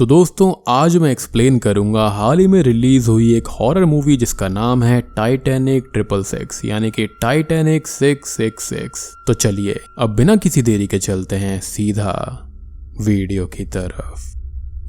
तो दोस्तों आज मैं एक्सप्लेन करूंगा हाल ही में रिलीज हुई एक हॉरर मूवी जिसका नाम है टाइटैनिक 666 यानी कि टाइटैनिक 666। तो चलिए अब बिना किसी देरी के चलते हैं सीधा वीडियो की तरफ।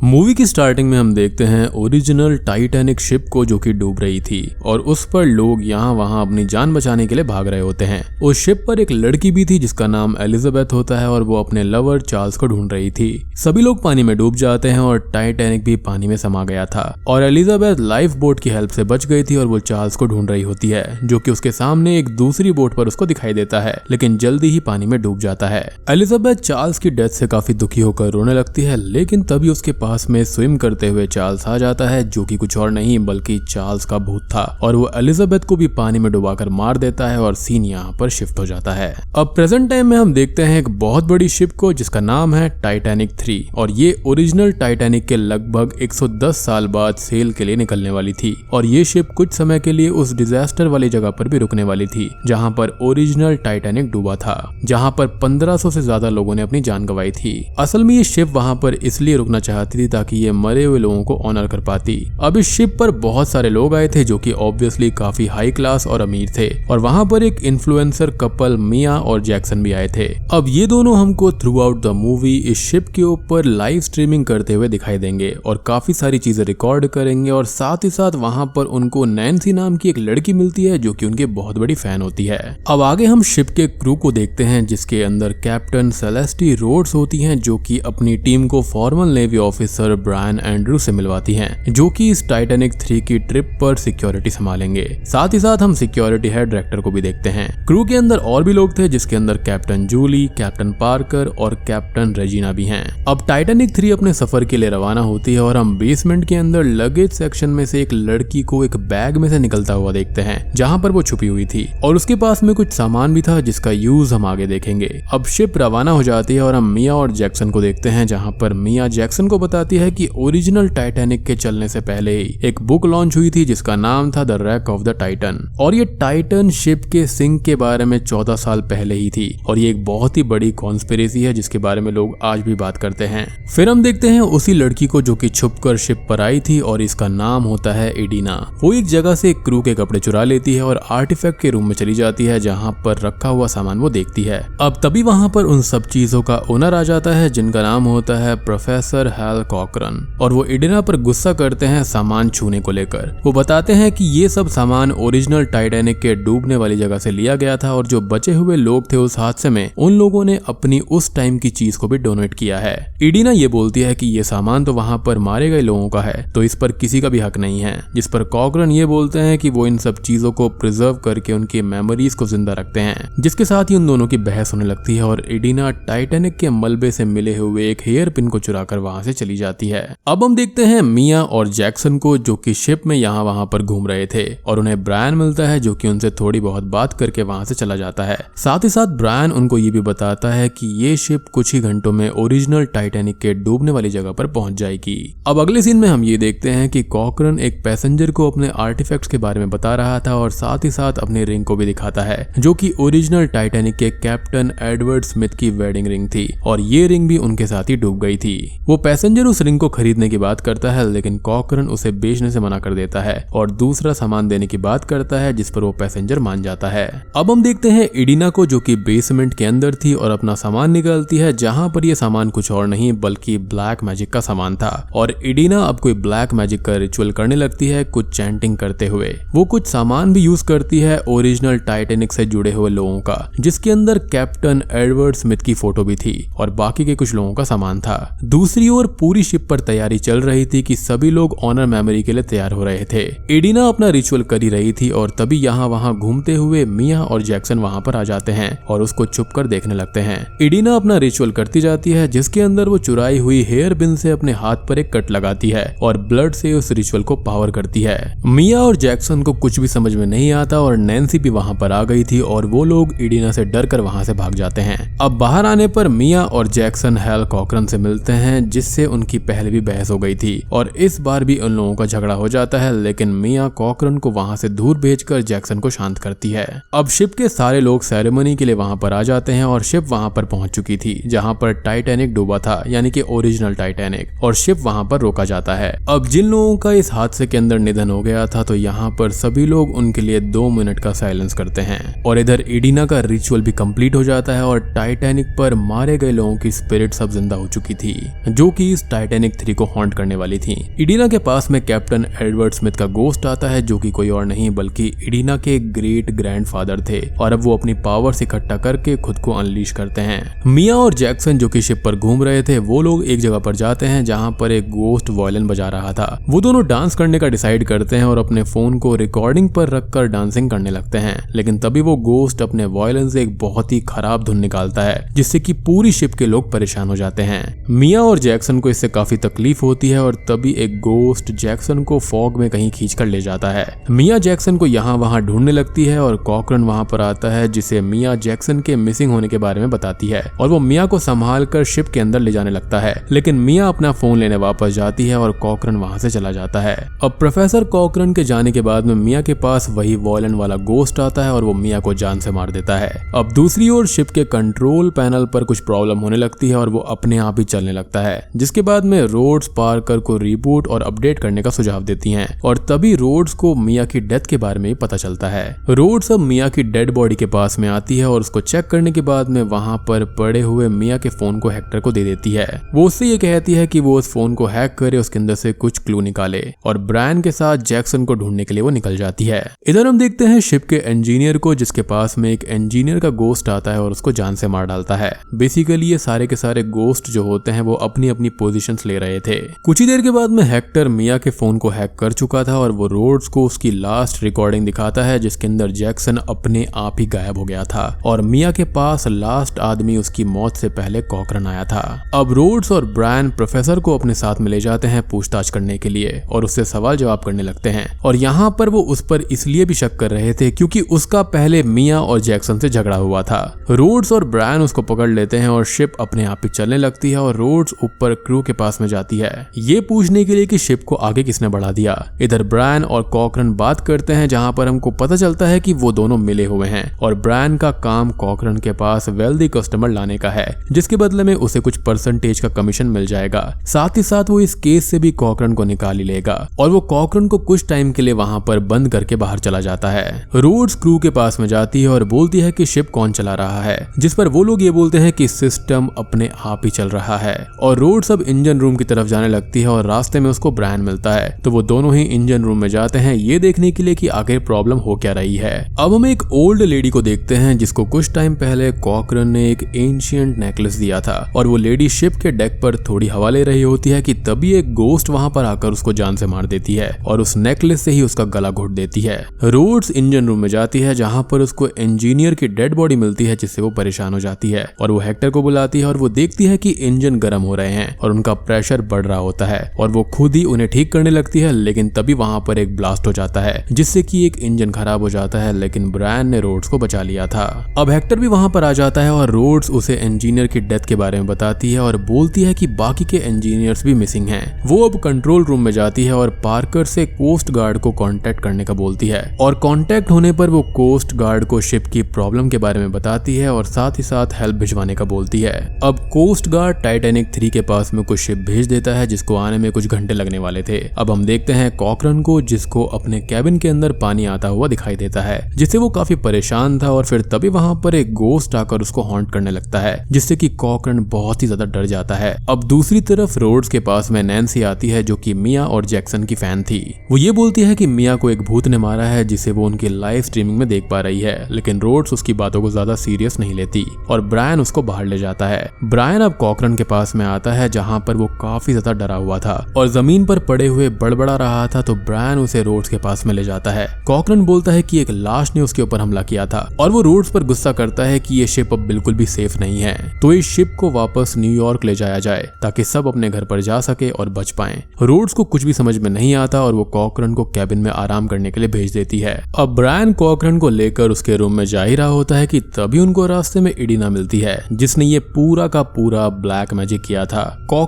मूवी की स्टार्टिंग में हम देखते हैं ओरिजिनल टाइटैनिक शिप को जो कि डूब रही थी और उस पर लोग यहाँ वहाँ अपनी जान बचाने के लिए भाग रहे होते हैं। उस शिप पर एक लड़की भी थी जिसका नाम एलिजाबेथ होता है और वो अपने लवर चार्ल्स को ढूंढ रही थी। सभी लोग पानी में डूब जाते हैं और टाइटैनिक भी पानी में समा गया था और एलिजाबेथ लाइफ बोट की हेल्प से बच गई थी और वो चार्ल्स को ढूंढ रही होती है जो कि उसके सामने एक दूसरी बोट पर उसको दिखाई देता है, लेकिन जल्दी ही पानी में डूब जाता है। एलिजाबेथ चार्ल्स की डेथ से काफी दुखी होकर रोने लगती है, लेकिन तभी उसके पास में स्विम करते हुए चार्ल्स आ जाता है जो कि कुछ और नहीं बल्कि चार्ल्स का भूत था और वो एलिजाबेथ को भी पानी में डुबाकर मार देता है और सीन यहाँ पर शिफ्ट हो जाता है। अब प्रेजेंट टाइम में हम देखते हैं एक बहुत बड़ी शिप को जिसका नाम है टाइटैनिक 3 और ये ओरिजिनल टाइटैनिक के लगभग 110 साल बाद सेल के लिए निकलने वाली थी और ये शिप कुछ समय के लिए उस डिजास्टर वाली जगह पर भी रुकने वाली थी जहाँ पर ओरिजिनल टाइटैनिक डूबा था, जहाँ पर 1500 से ज्यादा लोगों ने अपनी जान गंवाई थी। असल में ये शिप वहाँ पर इसलिए रुकना चाहती थी ताकि ये मरे हुए लोगों को ऑनर कर पाती। अब इस शिप पर बहुत सारे लोग आए थे जो कि ऑब्वियसली काफी हाई क्लास और अमीर थे और वहां पर एक इन्फ्लुएंसर कपल मिया और जैक्सन भी आए थे। अब ये दोनों हमको थ्रू आउट द मूवी इस शिप के ऊपर लाइव स्ट्रीमिंग करते हुए दिखाई देंगे और काफी सारी चीजें रिकॉर्ड करेंगे और साथ ही साथ वहां पर उनको नैन्सी नाम की एक लड़की मिलती है जो कि उनके बहुत बड़ी फैन होती है। अब आगे हम शिप के क्रू को देखते हैं जिसके अंदर कैप्टन सेलेस्टी रोड्स होती है जो कि अपनी टीम को formal navy officer Brian Andrew से मिलवाती हैं जो कि इस टाइटैनिक 3 की ट्रिप पर सिक्योरिटी संभालेंगे। साथ ही साथ हम सिक्योरिटी हेड डायरेक्टर को भी देखते हैं। क्रू के अंदर और भी लोग थे जिसके अंदर कैप्टन जूली, कैप्टन पार्कर और कैप्टन रेजिना भी हैं। अब टाइटैनिक 3 अपने सफर के लिए रवाना होती है और हम बेसमेंट के अंदर लगेज सेक्शन में से एक लड़की को एक बैग में से निकलता हुआ देखते हैं जहाँ पर वो छुपी हुई थी और उसके पास में कुछ सामान भी था जिसका यूज हम आगे देखेंगे। अब शिप रवाना हो जाती है और हम मिया और जैक्सन को देखते हैं जहाँ पर मिया जैक्सन को बताती है कि ओरिजिनल टाइटैनिक के चलने से पहले ही एक बुक लॉन्च हुई थी जिसका नाम था the rack of the Titan और ये टाइटन शिप के सिंक के बारे में 14 साल पहले ही थी और ये एक बहुत ही बड़ी कॉन्स्पिरेसी है जिसके बारे में लोग आज भी बात करते हैं। फिर हम देखते हैं उसी लड़की को जो कि छुपकर शिप पर आई थी और इसका नाम होता है एडिना। वो एक जगह से क्रू के कपड़े चुरा लेती है और आर्टिफैक्ट के रूम में चली जाती है जहाँ पर रखा हुआ सामान वो देखती है। अब तभी वहाँ पर उन सब चीजों का ओनर आ जाता है जिनका नाम होता है प्रोफेसर हैल कॉकरन और वो एडिना पर गुस्सा करते हैं सामान छूने को लेकर। वो बताते हैं कि ये सब सामान ओरिजिनल टाइटैनिक के डूबने वाली जगह से लिया गया था और जो बचे हुए लोग थे उस हादसे में उन लोगों ने अपनी उस टाइम की चीज को भी डोनेट किया है। एडिना ये बोलती है कि ये सामान तो वहां पर मारे गए लोगों का है तो इस पर किसी का भी हक नहीं है, जिस पर कॉकरन ये बोलते हैं कि वो इन सब चीजों को प्रिजर्व करके उनकी मेमोरीज को जिंदा रखते हैं, जिसके साथ ही उन दोनों की बहस होने लगती है और एडिना टाइटैनिक के मलबे से मिले हुए एक हेयर पिन को चुराकर वहां से चली जाती है। अब हम देखते हैं मिया और जैक्सन को जो कि शिप में यहाँ वहां पर घूम रहे थे और उन्हें ब्रायन मिलता है जो कि उनसे थोड़ी बहुत बात करके वहां से चला जाता है। साथ ही साथ ब्रायन उनको ये भी बताता है कि ये शिप कुछ ही घंटों में ओरिजिनल टाइटैनिक के डूबने वाली जगह पर पहुंच जाएगी। अब अगले सीन में हम ये देखते हैं कि कॉकरन एक पैसेंजर को अपने आर्टिफैक्ट्स के बारे में बता रहा था और साथ ही साथ अपनी रिंग को भी दिखाता है जो कि ओरिजिनल टाइटैनिक के कैप्टन एडवर्ड स्मिथ की वेडिंग रिंग थी और ये रिंग भी उनके साथ ही डूब गई थी। वो पैसेंजर उस रिंग को खरीदने की बात करता है लेकिन कॉकरन उसे बेचने से मना कर देता है और दूसरा सामान देने की बात करता है जिस पर वो पैसेंजर मान जाता है। अब हम देखते हैं एडिना को जो कि बेसमेंट के अंदर थी और अपना सामान निकालती है जहां पर ये सामान कुछ और नहीं बल्कि ब्लैक मैजिक का सामान था और एडिना अब कोई ब्लैक मैजिक का रिचुअल करने लगती है कुछ चैंटिंग करते हुए। वो कुछ सामान भी यूज करती है ओरिजिनल टाइटैनिक से जुड़े हुए लोगों का जिसके अंदर कैप्टन एडवर्ड स्मिथ की फोटो भी थी और बाकी के कुछ लोगों का सामान था। दूसरी ओर पूरी शिप पर तैयारी चल रही थी कि सभी लोग ऑनर मेमोरी के लिए तैयार हो रहे थे। एडिना अपना रिचुअल कर ही रही थी और तभी यहाँ वहाँ घूमते हुए मिया और जैक्सन वहाँ पर आ जाते हैं और उसको छुपकर देखने लगते हैं। एडिना अपना रिचुअल करती जाती है जिसके अंदर वो चुराई हुई हेयर पिन से अपने हाथ पर एक कट लगाती है और ब्लड से उस रिचुअल को पावर करती है। मिया और जैक्सन को कुछ भी समझ में नहीं आता और नैन्सी भी वहाँ पर आ गई थी और वो लोग एडिना से डर कर वहाँ से भाग जाते हैं। अब बाहर आने पर मिया और जैक्सन हैल कॉकरन से मिलते हैं जिससे उनकी पहले भी बहस हो गई थी और इस बार भी उन लोगों का झगड़ा हो जाता है, लेकिन मिया कॉकरन को वहां से दूर भेजकर जैक्सन को शांत करती है। अब शिप के सारे लोग सेरेमनी के लिए वहां पर आ जाते हैं और शिप वहां पर पहुंच चुकी थी जहां पर टाइटैनिक डूबा था, यानी कि ओरिजिनल टाइटैनिक, और शिप वहां पर रोका जाता है। अब जिन लोगों का इस हादसे के अंदर निधन हो गया था तो यहाँ पर सभी लोग उनके लिए 2 मिनट का साइलेंस करते हैं और इधर इडीना का रिचुअल भी कंप्लीट हो जाता है और टाइटैनिक पर मारे गए लोगों की स्पिरिट सब जिंदा हो चुकी थी जो कि इस टाइटैनिक 3 को हॉन्ट करने वाली थी। इडीना के पास में कैप्टन एडवर्ड स्मिथ का गोस्ट आता है जो कि कोई और नहीं बल्कि इडीना के ग्रेट ग्रैंडफादर थे और अब वो अपनी पावर्स इकट्ठा करके खुद को अनलीश करते हैं। मिया और जैक्सन जो कि शिप पर घूम रहे थे वो लोग एक जगह पर जाते हैं जहां पर एक गोस्ट वायलिन बजा रहा था। वो दोनों डांस करने का डिसाइड करते हैं और अपने फोन को रिकॉर्डिंग पर रखकर डांसिंग करने लगते हैं, लेकिन तभी वो गोस्ट अपने वायलिन से एक बहुत ही खराब धुन निकालता है जिससे कि पूरी शिप के लोग परेशान हो जाते हैं। मिया और जैक्सन को इससे काफी तकलीफ होती है और तभी एक गोस्ट जैक्सन को फॉग में कहीं खींच कर ले जाता है। मिया जैक्सन को यहाँ वहां ढूंढने लगती है और कॉकरन वहां पर आता है जिसे मिया जैक्सन के मिसिंग होने के बारे में बताती है और वो मिया को संभाल कर शिप के अंदर ले जाने लगता है, लेकिन मिया अपना फोन लेने वापस जाती है और कॉकरन वहां से चला जाता है। अब प्रोफेसर कॉकरन के जाने के बाद में मिया के पास वही वायलिन वाला गोस्ट आता है और वो मिया को जान से मार देता है। अब दूसरी ओर शिप के कंट्रोल पैनल पर कुछ प्रॉब्लम होने लगती है और वो अपने आप ही चलने लगता है, जिसके बाद में रोड्स पार्कर को रिबूट और अपडेट करने का सुझाव देती हैं और तभी रोड्स को मिया की डेथ के बारे में पता चलता है। रोड्स अब मिया की डेड बॉडी के पास में आती है और उसको चेक करने के बाद में वहां पर पड़े हुए मिया के फोन को हेक्टर को दे देती है। वो उससे ये कहती है कि वो उस फोन को हैक करे, उसके अंदर से कुछ क्लू निकाले और ब्रायन के साथ जैक्सन को ढूंढने के लिए वो निकल जाती है। इधर हम देखते हैं शिप के इंजीनियर को जिसके पास में एक इंजीनियर का गोस्ट आता है और उसको जान से मार डालता है। बेसिकली ये सारे के सारे गोस्ट जो होते हैं वो अपनी अपनी पोजीशंस ले रहे थे। कुछ ही देर के बाद में हेक्टर मिया के फोन को हैक कर चुका था और वो रोड्स को उसकी लास्ट रिकॉर्डिंग दिखाता है जिसके अंदर जैक्सन अपने आप ही गायब हो गया था और मिया के पास लास्ट आदमी उसकी मौत से पहले कॉकरन आया था। अब रोड्स और ब्रायन प्रोफेसर को अपने साथ में ले जाते हैं पूछताछ करने के लिए और उससे सवाल जवाब करने लगते हैं और यहाँ पर वो उस पर इसलिए भी शक कर रहे थे क्योंकि उसका पहले मिया और जैक्सन से झगड़ा हुआ था। रोड्स और ब्रायन उसको पकड़ लेते हैं और शिप अपने आप ही चलने लगती है और रोड्स ऊपर क्रू के पास में जाती है ये पूछने के लिए कि शिप को आगे किसने बढ़ा दिया। इधर ब्रायन और कॉकरन बात करते हैं जहां पर हमको पता चलता है कि वो दोनों मिले हुए हैं और ब्रायन का काम कॉकरन के पास वेल्दी कस्टमर लाने का है जिसके बदले में उसे कुछ परसेंटेज का कमीशन मिल जाएगा। साथ ही साथ वो इस केस से भी कॉकरन को निकाल ही लेगा और वो कॉकरन को कुछ टाइम के लिए वहां पर बंद करके बाहर चला जाता है। रोड्स क्रू के पास में जाती है और बोलती है कि शिप कौन चला रहा है, जिस पर वो लोग ये बोलते हैं कि सिस्टम अपने आप ही चल रहा है और रोड्स अब इंजन रूम की तरफ जाने लगती है और रास्ते में उसको ब्रायन मिलता है तो वो दोनों ही इंजन रूम में जाते हैं ये देखने के लिए कि आखिर प्रॉब्लम हो क्या रही है। अब हम एक ओल्ड लेडी को देखते हैं जिसको कुछ टाइम पहले कॉकरन ने एक एंशिएंट नेकलेस दिया था और वो लेडी शिप के डेक पर थोड़ी हवा ले रही होती है कि तभी एक गोस्ट वहां पर आकर उसको जान से मार देती है और उस नेकलेस से ही उसका गला घोट देती है। रोड्स इंजन रूम में जाती है जहां पर उसको इंजीनियर की डेड बॉडी मिलती है जिससे वो परेशान हो जाती है और वो हेक्टर को बुलाती है और वो देखती है कि इंजन गर्म हो रहे हैं और उनका प्रेशर बढ़ रहा होता है और वो खुद ही उन्हें ठीक करने लगती है, लेकिन तभी वहां पर एक ब्लास्ट हो जाता है जिससे कि एक इंजन खराब हो जाता है, लेकिन ब्रायन ने रोड्स को बचा लिया था। अब हेक्टर भी वहां पर आ जाता है और रोड्स उसे इंजीनियर की डेथ के बारे में बताती है और बोलती है कि बाकी के इंजीनियर्स भी मिसिंग हैं। वो अब कंट्रोल रूम में जाती है और पार्कर से कोस्ट गार्ड को कांटेक्ट करने का बोलती है और कांटेक्ट होने पर वो कोस्ट गार्ड को शिप की प्रॉब्लम के बारे में बताती है और साथ ही साथ हेल्प भिजवाने का बोलती है। अब कोस्ट गार्ड टाइटैनिक 3 के पास में कुछ शिप भेज देता है जिसको आने में कुछ घंटे लगने वाले थे। अब हम देखते हैं कॉकरन को जिसको अपने कैबिन के अंदर पानी आता हुआ दिखाई देता है जिससे वो काफी परेशान था और फिर तभी वहां पर एक गोस्ट आकर उसको हॉन्ट करने लगता है जिससे कि कॉकरन बहुत ही ज्यादा डर जाता है। अब दूसरी तरफ रोड्स के पास में नैन्सी आती है जो कि मिया और जैक्सन की फैन थी। वो ये बोलती है कि मिया को एक भूत ने मारा है जिसे वो उनकी लाइव स्ट्रीमिंग में देख पा रही है, लेकिन रोड्स उसकी बातों को ज्यादा सीरियस नहीं लेती और ब्रायन उसको बाहर ले जाता है। ब्रायन अब कॉकरन के पास में आता है जहां पर वो काफी ज्यादा डरा हुआ था और जमीन पर पड़े हुए बड़बड़ा रहा था तो ब्रायन उसे रोड्स के पास में ले जाता है। कॉकरन बोलता है कि एक लाश ने उसके ऊपर हमला किया था और वो रोड्स पर गुस्सा करता है कि ये शिप अब बिल्कुल भी सेफ नहीं है तो इस शिप को वापस न्यूयॉर्क ले जाया जाए ताकि सब अपने घर पर जा सके और बच पाएं। रोड्स को कुछ भी समझ में नहीं आता और वो कॉकरन को कैबिन में आराम करने के लिए भेज देती है। अब ब्रायन कॉकरन को लेकर उसके रूम में जा ही रहा होता है कि तभी उनको रास्ते में इडीना मिलती है जिसने ये पूरा का पूरा ब्लैक मैजिक किया था।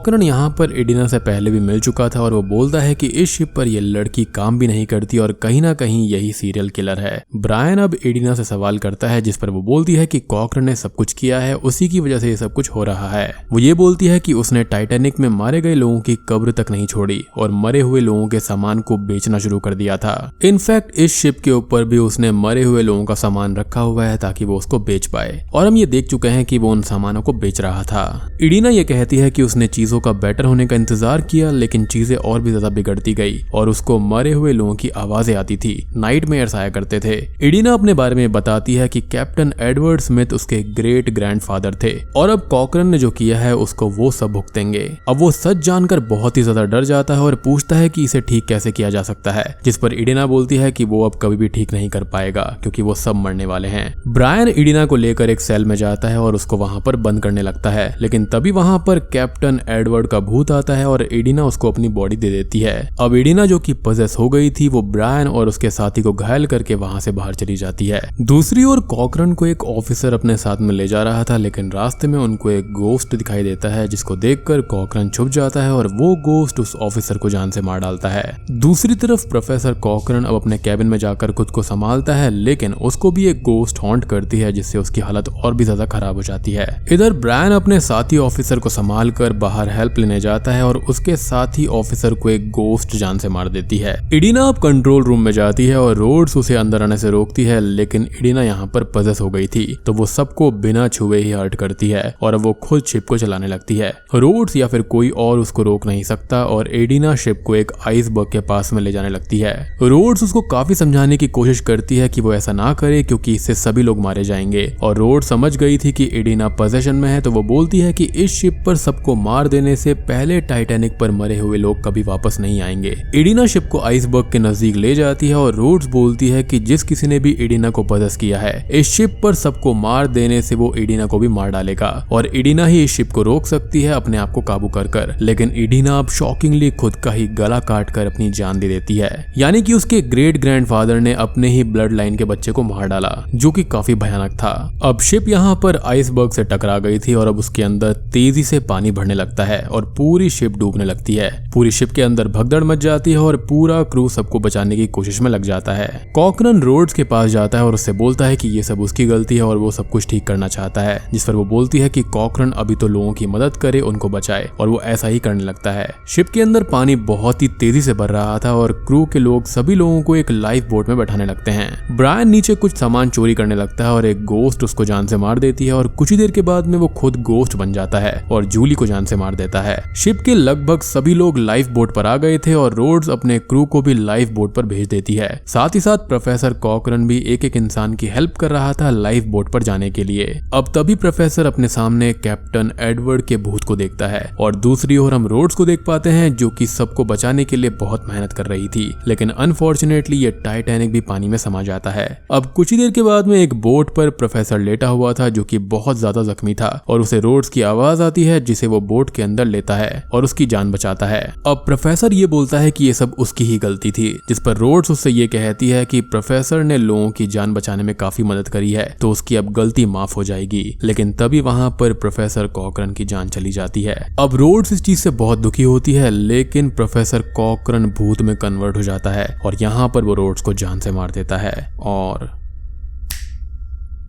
कॉकरन यहाँ पर एडिना से पहले भी मिल चुका था और वो बोलता है कि इस शिप पर ये लड़की काम भी नहीं करती और कहीं ना कहीं यही सीरियल किलर है। ब्रायन अब एडिना से सवाल करता है जिस पर वो बोलती है कि कॉकरन ने सब कुछ किया है, उसी की वजह से ये सब कुछ हो रहा है। वो ये बोलती है कि उसने टाइटैनिक में मारे गए लोगों की कब्र तक नहीं छोड़ी और मरे हुए लोगों के सामान को बेचना शुरू कर दिया था। इनफैक्ट इस शिप के ऊपर भी उसने मरे हुए लोगों का सामान रखा हुआ है ताकि वो उसको बेच पाए और हम ये देख चुके हैं कि वो उन सामानों को बेच रहा था। एडिना ये कहती है कि उसने चीजों का बेटर होने का इंतजार किया लेकिन चीजें और भी ज्यादा बिगड़ती गई और उसको मरे हुए लोगों की आवाजें आती थी, नाइटमेयर्स आया करते थे। एडिना अपने बारे में बताती है कि कैप्टन एडवर्ड स्मिथ उसके ग्रेट ग्रैंडफादर थे और अब कॉकरन ने जो किया है उसको वो सब भुगतेंगे। अब वो सच जानकर बहुत ही ज्यादा डर जाता है और पूछता है कि इसे ठीक कैसे किया जा सकता है, जिस पर एडिना बोलती है कि वो अब कभी भी ठीक नहीं कर पाएगा क्योंकि वो सब मरने वाले हैं। ब्रायन एडिना को लेकर एक सेल में जाता है और उसको वहां पर बंद करने लगता है, लेकिन तभी वहां पर कैप्टन एडवर्ड का भूत आता है और एडिना उसको अपनी बॉडी दे देती है। अब एडिना जो कि पजेस हो गई थी वो ब्रायन और उसके साथी को घायल करके वहां से बाहर चली जाती है। दूसरी ओर कॉकरन को एक ऑफिसर अपने साथ में ले जा रहा था लेकिन रास्ते में उनको एक गोस्ट दिखाई देता है जिसको देखकर कॉकरन छुप जाता है और वो गोस्ट उस ऑफिसर को जान से मार डालता है। दूसरी तरफ प्रोफेसर कॉकरन अब अपने कैबिन में जाकर खुद को संभालता है लेकिन उसको भी एक गोस्ट हॉन्ट करती है जिससे उसकी हालत और भी ज्यादा खराब हो जाती है। इधर ब्रायन अपने साथी ऑफिसर को संभाल कर बाहर हेल्प लेने जाता है और उसके साथी ऑफिसर को एक गोस्ट जान से मार देती है। एडिना अब कंट्रोल रूम में जाती है और रोड्स उसे अंदर आने से रोकती है लेकिन एडिना यहाँ पर पजेस हो गई थी तो वो सबको बिना छुए ही हर्ट करती है और वो खुद शिप को चलाने लगती है। रोड्स या फिर कोई और उसको रोक नहीं सकता और एडिना शिप को एक आइसबर्ग के पास में ले जाने लगती है। रोड्स उसको काफी समझाने की कोशिश करती है कि वो ऐसा ना करे क्योंकि इससे सभी लोग मारे जाएंगे और रोड्स समझ गई थी कि एडिना पोजेशन में है तो वो बोलती है कि इस शिप पर सबको मार देने से पहले टाइटैनिक पर मरे हुए लोग कभी वापस नहीं आएंगे। एडिना शिप को आइसबर्ग के नजदीक ले जाती है और रोड्स बोलती है कि जिस किसी ने भी एडिना को पजेस किया है इस शिप पर सबको मार देने से वो एडिना को भी मार डालेगा और एडिना ही इस शिप को रोक सकती है अपने आप को काबू कर। लेकिन एडिना अब शॉकिंगली खुद का ही गला काट कर अपनी जान दे देती है, यानी कि उसके ग्रेट ग्रैंडफादर ने अपने ही ब्लड लाइन के बच्चे को मार डाला जो कि काफी भयानक था। अब शिप यहाँ पर आइसबर्ग से टकरा गई थी और अब उसके अंदर तेजी से पानी भरने लगता है और पूरी शिप डूबने लगती है। पूरी शिप के अंदर भगदड़ मच जाती है और पूरा क्रू सबको बचाने की कोशिश में लग जाता है। कॉकरन रोड्स के पास जाता है और उससे बोलता है कि ये सब उसकी गलती है और वो सब कुछ ठीक करना चाहता है, जिस पर वो बोलती है कि कॉकरन अभी तो लोगों की मदद करे, उनको बचाए और वो ऐसा ही करने लगता है। शिप के अंदर पानी बहुत ही तेजी से भर रहा था और क्रू के लोग सभी लोगों को एक लाइफ बोट में बैठाने लगते हैं। ब्रायन नीचे कुछ सामान चोरी करने लगता है और एक गोस्ट उसको जान से मार देती है और कुछ ही देर के बाद में वो खुद गोस्ट बन जाता है और जूली को जान से मार देता है। शिप के लगभग सभी लोग लाइफ बोट पर आ गए थे और रोड्स अपने क्रू को भी लाइफ बोट पर भेज देती है। साथ ही साथ प्रोफेसर कॉकरन भी एक एक इंसान की हेल्प कर रहा था लाइफ बोट पर जाने के लिए। अब तभी प्रोफेसर अपने सामने कैप्टन एडवर्ड के भूत को देखता है और दूसरी ओर हम रोड्स को देख पाते हैं जो कि सबको बचाने के लिए बहुत मेहनत कर रही थी, लेकिन अनफॉर्चुनेटली ये टाइटैनिक भी पानी में समा जाता है। अब कुछ ही देर के बाद में एक बोट पर प्रोफेसर लेटा हुआ था जो कि बहुत ज्यादा जख्मी था और उसे रोड्स की आवाज आती है जिसे वो बोट के अंदर लेता है और उसकी जान बचाता है। अब प्रोफेसर ये बोलता है कि ये सब उसकी ही गलती थी, जिस पर रोड्स उससे ये कहती है कि प्रोफेसर ने लोगों की जान बचाने में काफी मदद करी है तो उसकी अब गलती माफ हो जाएगी। लेकिन तभी वहां पर प्रोफेसर कॉकरन की जान चली जाती है। अब रोड्स इस चीज से बहुत दुखी होती है लेकिन प्रोफेसर कॉकरन भूत में कन्वर्ट हो जाता है और यहाँ पर वो रोड्स को जान से मार देता है और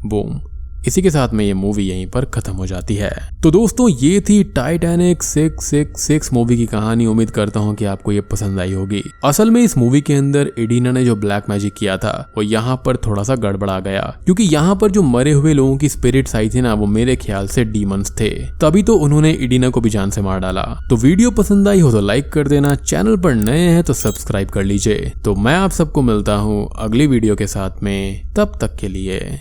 बूम। इसी के साथ में ये मूवी यहीं पर खत्म हो जाती है। तो दोस्तों ये थी टाइटैनिक 666 मूवी की कहानी। उम्मीद करता हूँ कि आपको ये पसंद आई होगी। असल में इस मूवी के अंदर एडिना ने जो ब्लैक मैजिक किया था वो यहाँ पर थोड़ा सा गड़बड़ा गया, क्योंकि यहाँ पर जो मरे हुए लोगों की स्पिरिट्स आई थी ना वो मेरे ख्याल से डीमंस थे, तभी तो उन्होंने एडिना को भी जान से मार डाला। तो वीडियो पसंद आई हो तो लाइक कर देना, चैनल पर नए हैं तो सब्सक्राइब कर लीजिए। तो मैं आप सबको मिलता हूँ अगली वीडियो के साथ में, तब तक के लिए